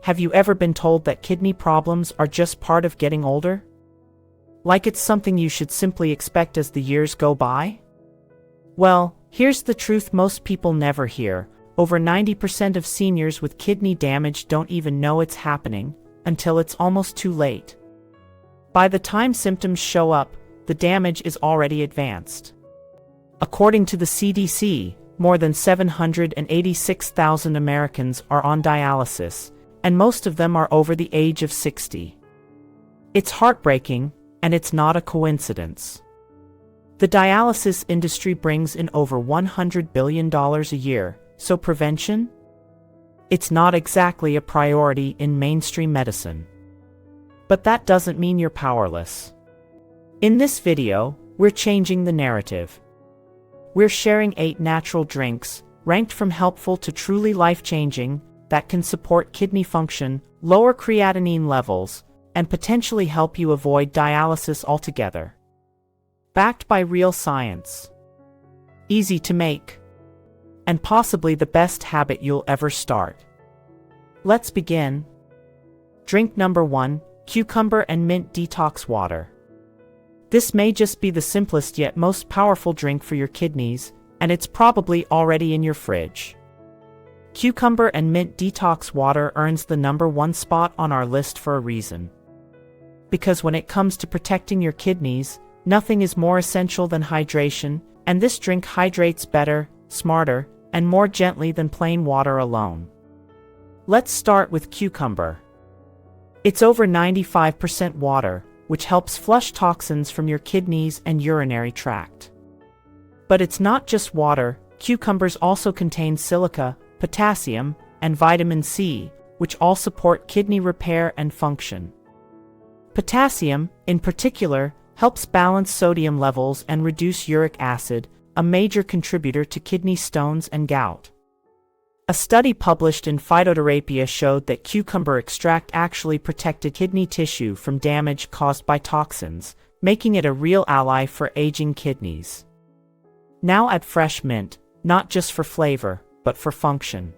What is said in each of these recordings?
Have you ever been told that kidney problems are just part of getting older? Like it's something you should simply expect as the years go by? Well, here's the truth most people never hear. Over 90% of seniors with kidney damage don't even know it's happening until it's almost too late. By the time symptoms show up, the damage is already advanced. According to the CDC, more than 786,000 Americans are on dialysis, and most of them are over the age of 60. It's heartbreaking, and it's not a coincidence. The dialysis industry brings in over $100 billion a year, so prevention? It's not exactly a priority in mainstream medicine. But that doesn't mean you're powerless. In this video, we're changing the narrative. We're sharing 8 natural drinks, ranked from helpful to truly life-changing, that can support kidney function, lower creatinine levels, and potentially help you avoid dialysis altogether. Backed by real science. Easy to make. And possibly the best habit you'll ever start. Let's begin. Drink number 1, cucumber and mint detox water. This may just be the simplest yet most powerful drink for your kidneys, and it's probably already in your fridge. Cucumber and mint detox water earns the number 1 spot on our list for a reason. Because when it comes to protecting your kidneys, nothing is more essential than hydration, and this drink hydrates better, smarter, and more gently than plain water alone. Let's start with cucumber. It's over 95% water, which helps flush toxins from your kidneys and urinary tract. But it's not just water. Cucumbers also contain silica, potassium, and vitamin C, which all support kidney repair and function. Potassium, in particular, helps balance sodium levels and reduce uric acid, a major contributor to kidney stones and gout. A study published in Phytotherapia showed that cucumber extract actually protected kidney tissue from damage caused by toxins, making it a real ally for aging kidneys. Now add fresh mint, not just for flavor, but for function.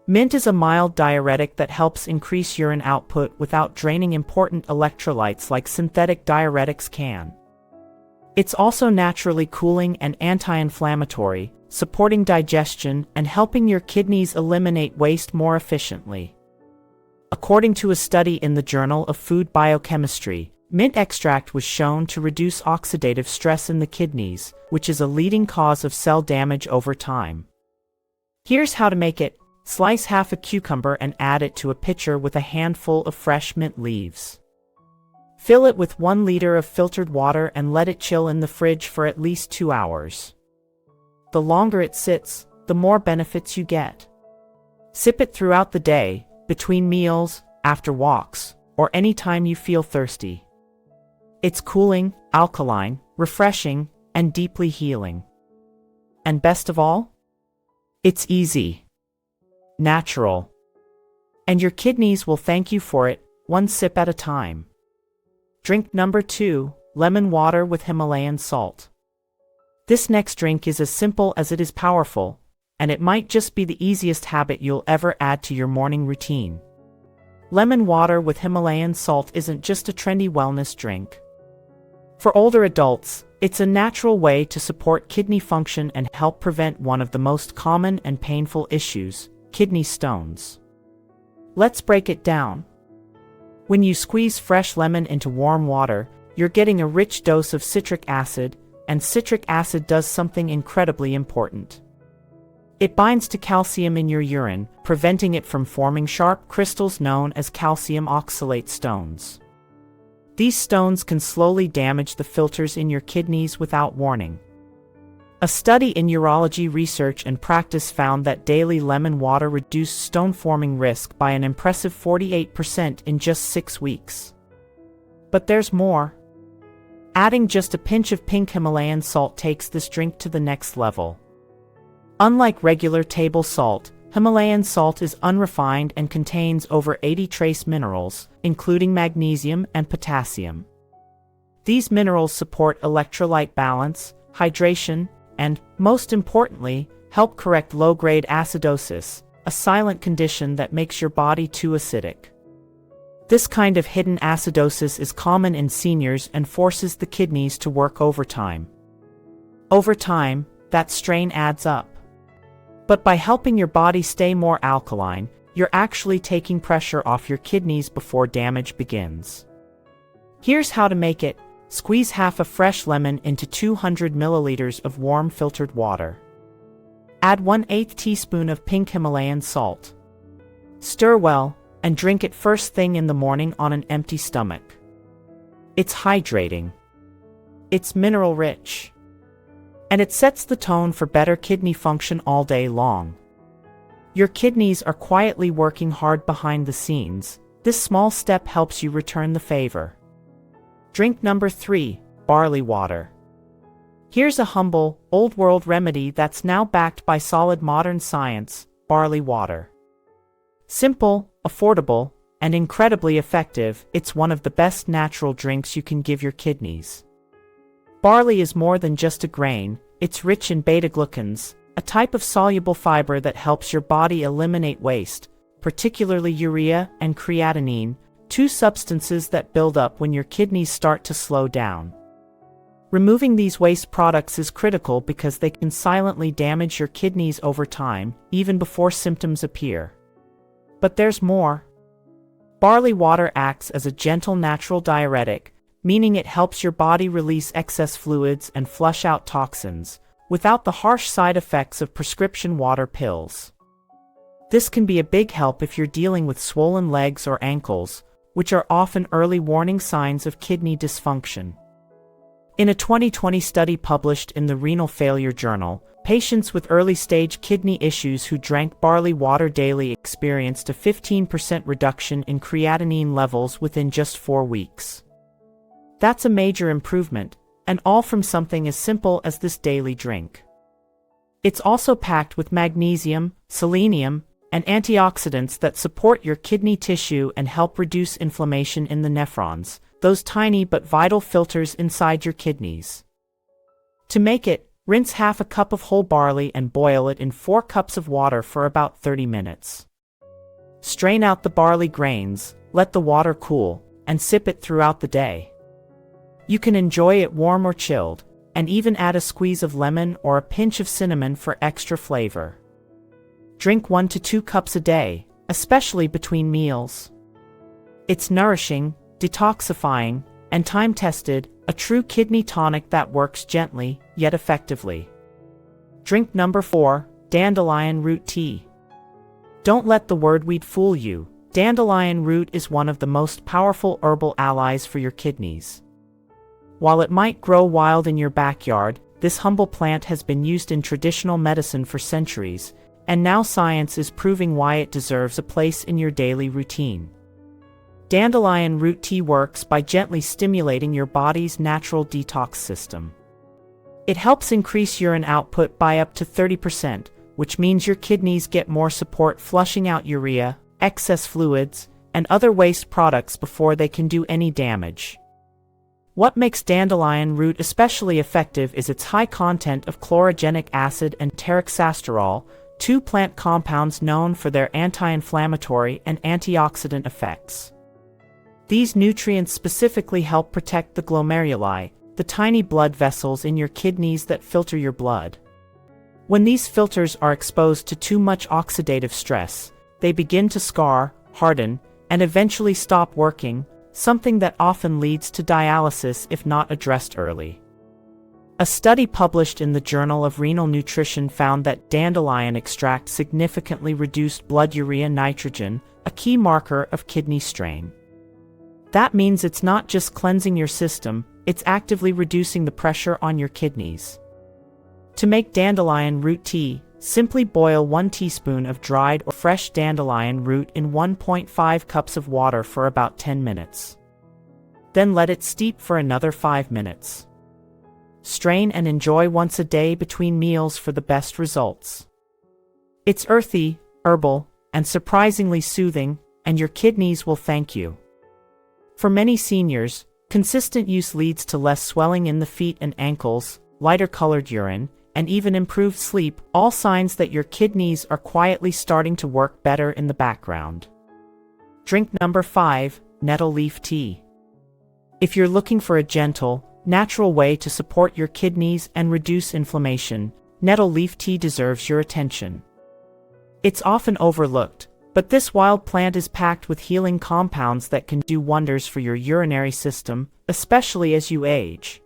Mint is a mild diuretic that helps increase urine output without draining important electrolytes like synthetic diuretics can. It's also naturally cooling and anti-inflammatory, supporting digestion and helping your kidneys eliminate waste more efficiently. According to a study in the Journal of Food Biochemistry, mint extract was shown to reduce oxidative stress in the kidneys, which is a leading cause of cell damage over time. Here's how to make it. Slice half a cucumber and add it to a pitcher with a handful of fresh mint leaves. Fill it with 1 liter of filtered water and let it chill in the fridge for at least 2 hours. The longer it sits, the more benefits you get. Sip it throughout the day, between meals, after walks, or anytime you feel thirsty. It's cooling, alkaline, refreshing, and deeply healing. And best of all? It's easy. Natural. And your kidneys will thank you for it, 1 sip at a time. Drink number 2, lemon water with Himalayan salt. This next drink is as simple as it is powerful, and it might just be the easiest habit you'll ever add to your morning routine. Lemon water with Himalayan salt isn't just a trendy wellness drink. For older adults, it's a natural way to support kidney function and help prevent one of the most common and painful issues, kidney stones. Let's break it down. When you squeeze fresh lemon into warm water, you're getting a rich dose of citric acid, and citric acid does something incredibly important. It binds to calcium in your urine, preventing it from forming sharp crystals known as calcium oxalate stones. These stones can slowly damage the filters in your kidneys without warning. A study in urology research and practice found that daily lemon water reduced stone-forming risk by an impressive 48% in just 6 weeks. But there's more. Adding just a pinch of pink Himalayan salt takes this drink to the next level. Unlike regular table salt, Himalayan salt is unrefined and contains over 80 trace minerals, including magnesium and potassium. These minerals support electrolyte balance, hydration, and, most importantly, help correct low-grade acidosis, a silent condition that makes your body too acidic. This kind of hidden acidosis is common in seniors and forces the kidneys to work overtime. Over time, that strain adds up. But by helping your body stay more alkaline, you're actually taking pressure off your kidneys before damage begins. Here's how to make it. Squeeze half a fresh lemon into 200 milliliters of warm filtered water. Add 1/8 teaspoon of pink Himalayan salt. Stir well, and drink it first thing in the morning on an empty stomach. It's hydrating. It's mineral-rich. And it sets the tone for better kidney function all day long. Your kidneys are quietly working hard behind the scenes. This small step helps you return the favor. Drink number 3, barley water. Here's a humble, old-world remedy that's now backed by solid modern science: barley water. Simple, affordable, and incredibly effective, it's one of the best natural drinks you can give your kidneys. Barley is more than just a grain, it's rich in beta-glucans, a type of soluble fiber that helps your body eliminate waste, particularly urea and creatinine, two substances that build up when your kidneys start to slow down. Removing these waste products is critical because they can silently damage your kidneys over time, even before symptoms appear. But there's more. Barley water acts as a gentle natural diuretic, meaning it helps your body release excess fluids and flush out toxins, without the harsh side effects of prescription water pills. This can be a big help if you're dealing with swollen legs or ankles, which are often early warning signs of kidney dysfunction. In a 2020 study published in the Renal Failure Journal, patients with early-stage kidney issues who drank barley water daily experienced a 15% reduction in creatinine levels within just 4 weeks. That's a major improvement, and all from something as simple as this daily drink. It's also packed with magnesium, selenium, and antioxidants that support your kidney tissue and help reduce inflammation in the nephrons, those tiny but vital filters inside your kidneys. To make it, rinse half a cup of whole barley and boil it in 4 cups of water for about 30 minutes. Strain out the barley grains, let the water cool, and sip it throughout the day. You can enjoy it warm or chilled, and even add a squeeze of lemon or a pinch of cinnamon for extra flavor. Drink 1 to 2 cups a day, especially between meals. It's nourishing, detoxifying, and time-tested, a true kidney tonic that works gently, yet effectively. Drink number 4, dandelion root tea. Don't let the word weed fool you. Dandelion root is one of the most powerful herbal allies for your kidneys. While it might grow wild in your backyard, this humble plant has been used in traditional medicine for centuries, and now science is proving why it deserves a place in your daily routine. Dandelion root tea works by gently stimulating your body's natural detox system. It helps increase urine output by up to 30%, which means your kidneys get more support flushing out urea, excess fluids, and other waste products before they can do any damage. What makes dandelion root especially effective is its high content of chlorogenic acid and teroxasterol, two plant compounds known for their anti-inflammatory and antioxidant effects. These nutrients specifically help protect the glomeruli, the tiny blood vessels in your kidneys that filter your blood. When these filters are exposed to too much oxidative stress, they begin to scar, harden, and eventually stop working, something that often leads to dialysis if not addressed early. A study published in the Journal of Renal Nutrition found that dandelion extract significantly reduced blood urea nitrogen, a key marker of kidney strain. That means it's not just cleansing your system, it's actively reducing the pressure on your kidneys. To make dandelion root tea, simply boil 1 teaspoon of dried or fresh dandelion root in 1.5 cups of water for about 10 minutes. Then let it steep for another 5 minutes. Strain and enjoy once a day between meals for the best results. It's earthy, herbal, and surprisingly soothing, and your kidneys will thank you. For many seniors, consistent use leads to less swelling in the feet and ankles, lighter colored urine, and even improved sleep, all signs that your kidneys are quietly starting to work better in the background. Drink number 5, nettle leaf tea. If you're looking for a gentle, natural way to support your kidneys and reduce inflammation, nettle leaf tea deserves your attention. It's often overlooked, but this wild plant is packed with healing compounds that can do wonders for your urinary system, especially as you age.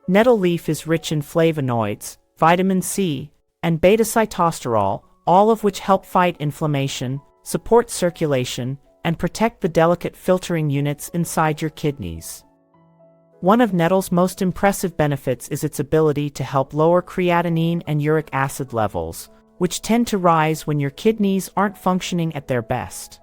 Nettle leaf is rich in flavonoids, vitamin C, and beta-sitosterol, all of which help fight inflammation, support circulation, and protect the delicate filtering units inside your kidneys. One of nettle's most impressive benefits is its ability to help lower creatinine and uric acid levels, which tend to rise when your kidneys aren't functioning at their best.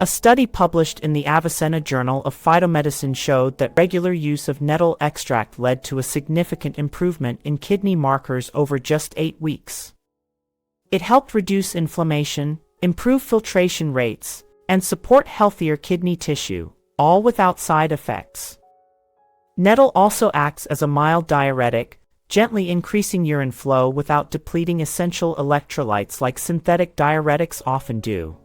A study published in the Avicenna Journal of Phytomedicine showed that regular use of nettle extract led to a significant improvement in kidney markers over just 8 weeks. It helped reduce inflammation, improve filtration rates, and support healthier kidney tissue, all without side effects. Nettle also acts as a mild diuretic, gently increasing urine flow without depleting essential electrolytes like synthetic diuretics often do.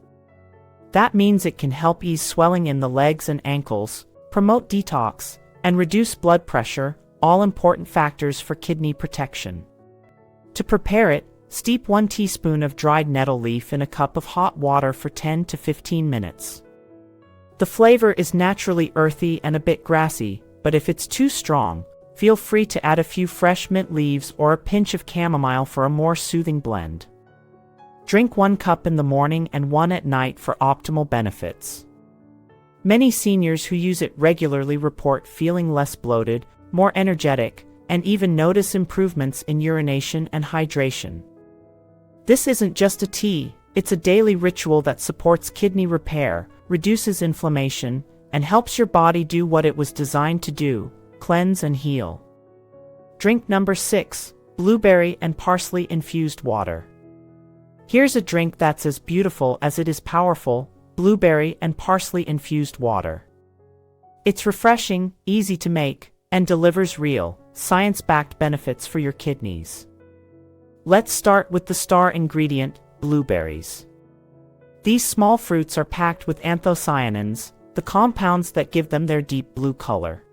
That means it can help ease swelling in the legs and ankles, promote detox, and reduce blood pressure, all important factors for kidney protection. To prepare it, steep 1 teaspoon of dried nettle leaf in a cup of hot water for 10 to 15 minutes. The flavor is naturally earthy and a bit grassy, but if it's too strong, feel free to add a few fresh mint leaves or a pinch of chamomile for a more soothing blend. Drink 1 cup in the morning and 1 at night for optimal benefits. Many seniors who use it regularly report feeling less bloated, more energetic, and even notice improvements in urination and hydration. This isn't just a tea, it's a daily ritual that supports kidney repair, reduces inflammation, and helps your body do what it was designed to do, cleanse and heal. Drink number 6, blueberry and parsley infused water. Here's a drink that's as beautiful as it is powerful, blueberry and parsley infused water. It's refreshing, easy to make, and delivers real, science-backed benefits for your kidneys. Let's start with the star ingredient, blueberries. These small fruits are packed with anthocyanins, the compounds that give them their deep blue color.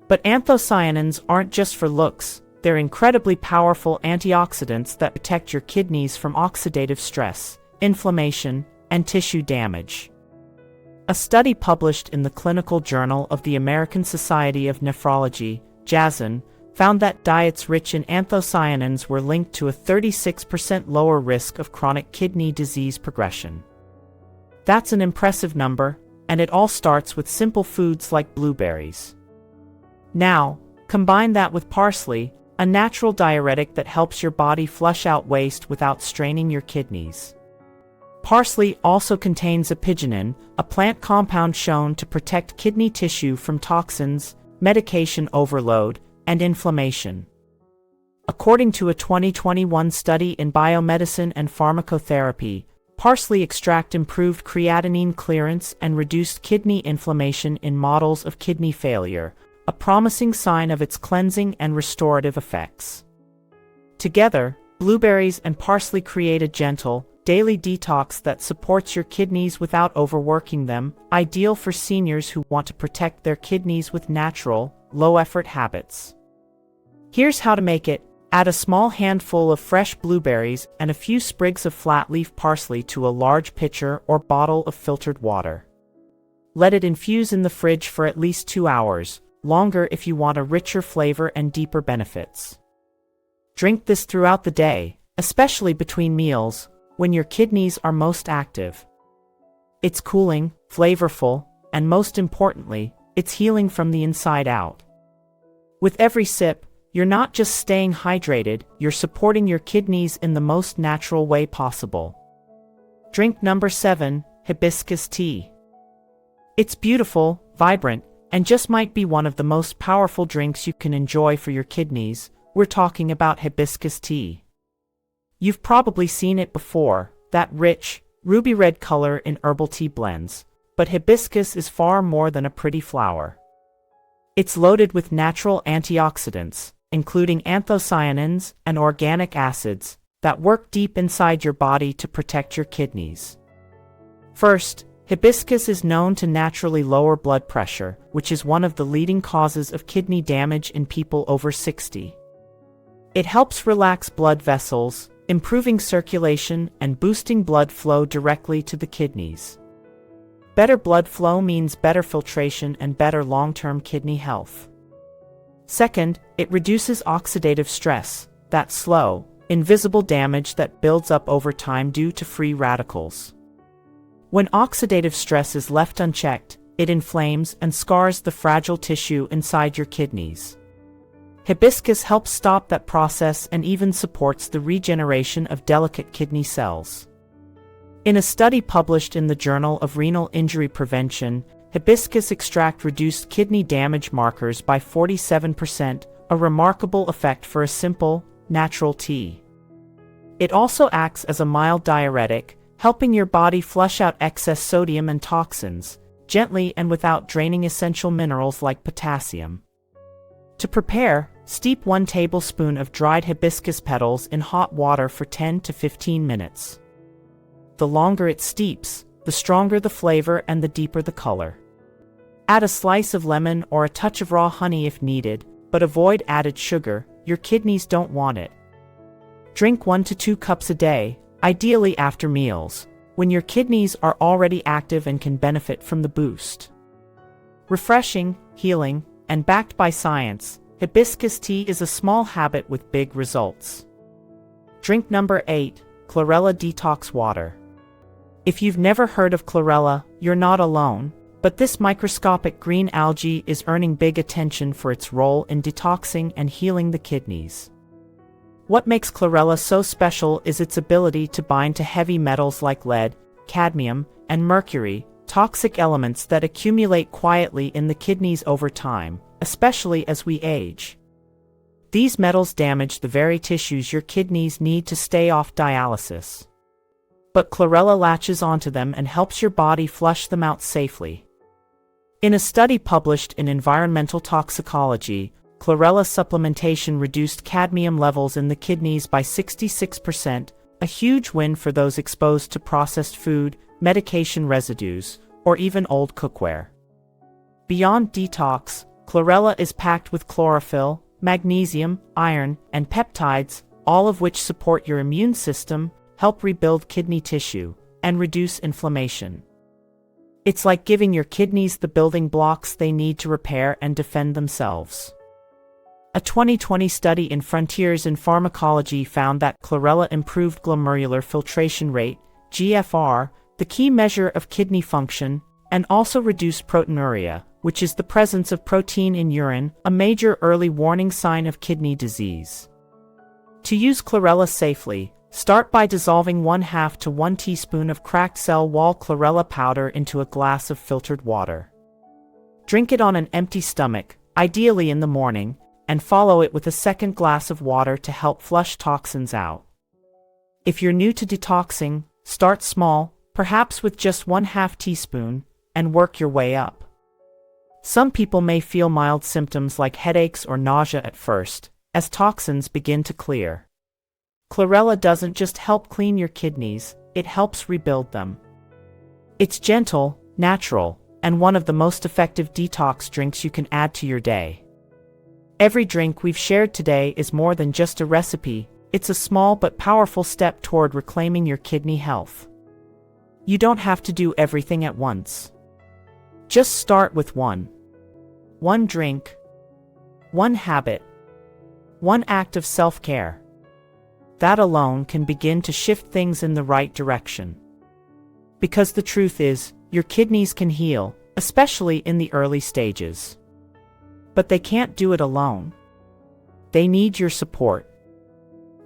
But anthocyanins aren't just for looks, they're incredibly powerful antioxidants that protect your kidneys from oxidative stress, inflammation, and tissue damage. A study published in the Clinical Journal of the American Society of Nephrology, JASN, found that diets rich in anthocyanins were linked to a 36% lower risk of chronic kidney disease progression. That's an impressive number, and it all starts with simple foods like blueberries. Now, combine that with parsley, a natural diuretic that helps your body flush out waste without straining your kidneys. Parsley also contains apigenin, a plant compound shown to protect kidney tissue from toxins, medication overload, and inflammation. According to a 2021 study in Biomedicine and Pharmacotherapy, parsley extract improved creatinine clearance and reduced kidney inflammation in models of kidney failure, a promising sign of its cleansing and restorative effects. Together, blueberries and parsley create a gentle, daily detox that supports your kidneys without overworking them, ideal for seniors who want to protect their kidneys with natural, low-effort habits. Here's how to make it. Add a small handful of fresh blueberries and a few sprigs of flat-leaf parsley to a large pitcher or bottle of filtered water. Let it infuse in the fridge for at least 2 hours, longer if you want a richer flavor and deeper benefits. Drink this throughout the day, especially between meals, when your kidneys are most active. It's cooling, flavorful, and most importantly, it's healing from the inside out. With every sip, you're not just staying hydrated, you're supporting your kidneys in the most natural way possible. Drink number 7, hibiscus tea. It's beautiful, vibrant, and just might be one of the most powerful drinks you can enjoy for your kidneys. We're talking about hibiscus tea. You've probably seen it before, that rich, ruby red color in herbal tea blends, but hibiscus is far more than a pretty flower. It's loaded with natural antioxidants, including anthocyanins and organic acids, that work deep inside your body to protect your kidneys. First, hibiscus is known to naturally lower blood pressure, which is one of the leading causes of kidney damage in people over 60. It helps relax blood vessels, improving circulation and boosting blood flow directly to the kidneys. Better blood flow means better filtration and better long-term kidney health. Second, it reduces oxidative stress, that slow, invisible damage that builds up over time due to free radicals. When oxidative stress is left unchecked, it inflames and scars the fragile tissue inside your kidneys. Hibiscus helps stop that process and even supports the regeneration of delicate kidney cells. In a study published in the Journal of Renal Injury Prevention, hibiscus extract reduced kidney damage markers by 47%, a remarkable effect for a simple, natural tea. It also acts as a mild diuretic, helping your body flush out excess sodium and toxins, gently and without draining essential minerals like potassium. To prepare, steep 1 tablespoon of dried hibiscus petals in hot water for 10 to 15 minutes. The longer it steeps, the stronger the flavor and the deeper the color. Add a slice of lemon or a touch of raw honey if needed, but avoid added sugar, your kidneys don't want it. Drink 1 to 2 cups a day, ideally after meals, when your kidneys are already active and can benefit from the boost. Refreshing, healing, and backed by science, hibiscus tea is a small habit with big results. Drink number 8, chlorella detox water. If you've never heard of chlorella, you're not alone, but this microscopic green algae is earning big attention for its role in detoxing and healing the kidneys. What makes chlorella so special is its ability to bind to heavy metals like lead, cadmium, and mercury, toxic elements that accumulate quietly in the kidneys over time, especially as we age. These metals damage the very tissues your kidneys need to stay off dialysis. But chlorella latches onto them and helps your body flush them out safely. In a study published in Environmental Toxicology, chlorella supplementation reduced cadmium levels in the kidneys by 66%, a huge win for those exposed to processed food, medication residues, or even old cookware. Beyond detox, chlorella is packed with chlorophyll, magnesium, iron, and peptides, all of which support your immune system, help rebuild kidney tissue, and reduce inflammation. It's like giving your kidneys the building blocks they need to repair and defend themselves. A 2020 study in Frontiers in Pharmacology found that chlorella improved glomerular filtration rate, GFR, the key measure of kidney function, and also reduced proteinuria, which is the presence of protein in urine, a major early warning sign of kidney disease. To use chlorella safely, start by dissolving 1/2 to 1 teaspoon of cracked cell wall chlorella powder into a glass of filtered water. Drink it on an empty stomach, ideally in the morning, and follow it with a second glass of water to help flush toxins out. If you're new to detoxing, start small, perhaps with just 1/2 teaspoon, and work your way up. Some people may feel mild symptoms like headaches or nausea at first, as toxins begin to clear. Chlorella doesn't just help clean your kidneys, it helps rebuild them. It's gentle, natural, and one of the most effective detox drinks you can add to your day. Every drink we've shared today is more than just a recipe, it's a small but powerful step toward reclaiming your kidney health. You don't have to do everything at once. Just start with one drink, one habit, one act of self-care. That alone can begin to shift things in the right direction. Because the truth is, your kidneys can heal, especially in the early stages. But they can't do it alone. They need your support.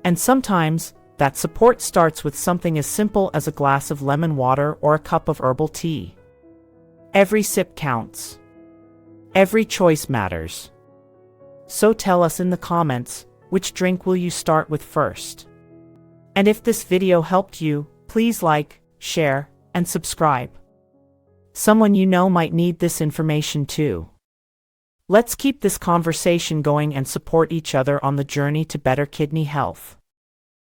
And sometimes, that support starts with something as simple as a glass of lemon water or a cup of herbal tea. Every sip counts. Every choice matters. So tell us in the comments, which drink will you start with first? And if this video helped you, please like, share, and subscribe. Someone you know might need this information too. Let's keep this conversation going and support each other on the journey to better kidney health.